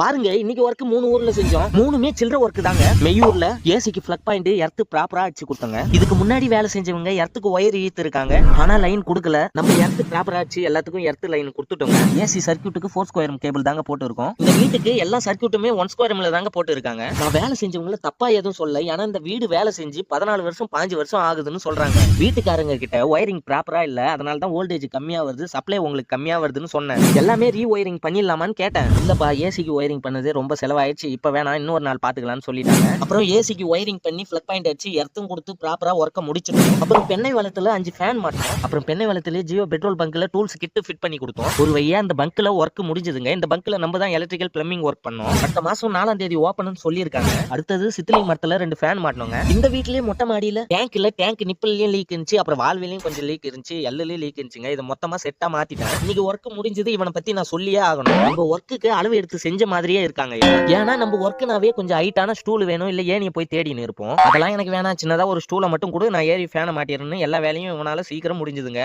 பாருங்க இன்னைக்கு ஒர்க் 3 ஊர்ல செஞ்சோம். 3மே சில்லற ஒர்க் தாங்க. மெய்யூர்ல ஏசிக்கு பிளக் பாயிண்ட் எர்த் ப்ராப்பரா அடிச்சு கொடுத்தாங்க. இதுக்கு முன்னாடி வேலை செஞ்சவங்க எர்த்துக்கு ஒயர் ஈத்து இருக்காங்க. ஆனா லைன் கொடுக்கல. நம்ம எர்த் ப்ராப்பரா அடிச்சு எல்லாத்துக்கும் எர்த் லைன் கொடுத்துட்டோங்க. ஏசி சர்க்யூட்டுக்கு 4 ஸ்கொயர் கேபிள் தாங்க போட்டு இருக்கோம். இந்த வீட்டுக்கு எல்லா சர்க்யூட்டுமே 1 ஸ்கொயர் தாங்க போட்டு இருக்காங்க. நான் வேலை செஞ்சவங்கள தப்பா எதுவும் சொல்ல. ஏன்னா இந்த வீடு வேலை செஞ்சு 14 வருஷம் 15 வருஷம் ஆகுதுன்னு சொல்றாங்க. வீட்டுக்காரங்க கிட்ட ஒயரிங் ப்ராப்பரா இல்ல, அதனால தான் வோல்டேஜ் கம்மியா வருது, சப்ளை உங்களுக்கு கம்மியா வருதுன்னு சொன்னேன். எல்லாமே ரீ ஒயரிங் பண்ணிடலாமான்னு கேட்டேன். இல்லப்பா ஏசிக்கு ஒயரிங் பண்ணது ரொம்ப செலவாயிடுச்சு, இப்ப வேணா இன்னொரு நாள் பாத்துக்கலாம்னு சொல்லிட்டாங்க. அப்புறம் ஏசிக்கு ஒயரிங் பண்ணி பிளக் பாயிண்ட் அடிச்சு எர்த்தும் கொடுத்து ப்ராப்பரா ஒர்க்க முடிச்சிட்டோம். அப்புறம் பெண்ணை வளத்துல 5 ஃபேன் மாட்டோம். அப்புறம் பெண்ணை வளத்துல ஜியோ பெட்ரோல் பங்க்ல டூல்ஸ் கிட் ஃபிட் பண்ணி கொடுத்தோம். ஒரு வழியா அந்த பங்க்ல ஒர்க் முடிஞ்சதுங்க. இந்த பங்க்ல நம்ம தான் எலக்ட்ரிக்கல் பிளம்பிங் ஒர்க் பண்ணோம். அடுத்த மாசம் 4ஆம் தேதி ஓபன் சொல்லியிருக்காங்க. அடுத்தது சித்திலிங் மரத்துல 2 ஃபேன் மாட்டோங்க. இந்த வீட்லயே மொட்டை மாடியில டேங்க் நிப்பிள்லயும் லீக் இருந்துச்சு, அப்புறம் வால்விலையும் கொஞ்சம் லீக் இருந்துச்சு, எல்லுலயும் லீக் இருந்துச்சுங்க. இதை மொத்தமா செட்டா மாத்திட்டேன். இன்னைக்கு ஒர்க் முடிஞ்சது. இவனை பத்தி நான் சொல்லியே ஆகணும். நம்ம ஒர்க்குக்கு அளவு எடுத்து செஞ்ச மாதிரியே இருக்காங்க. ஏன்னா நம்ம ஒர்க்குனாவே கொஞ்சம் ஹைட்டான ஸ்டூல் வேணும், இல்ல ஏனியை போய் தேடின்னு இருப்போம். அதெல்லாம் எனக்கு வேணாம், சின்னதா ஒரு ஸ்டூலை மட்டும் கூட நான் ஏறி ஃபேனை மாட்டிடுறேன்னு எல்லா வேலையும் இவனால சீக்கிரம் முடிஞ்சதுங்க.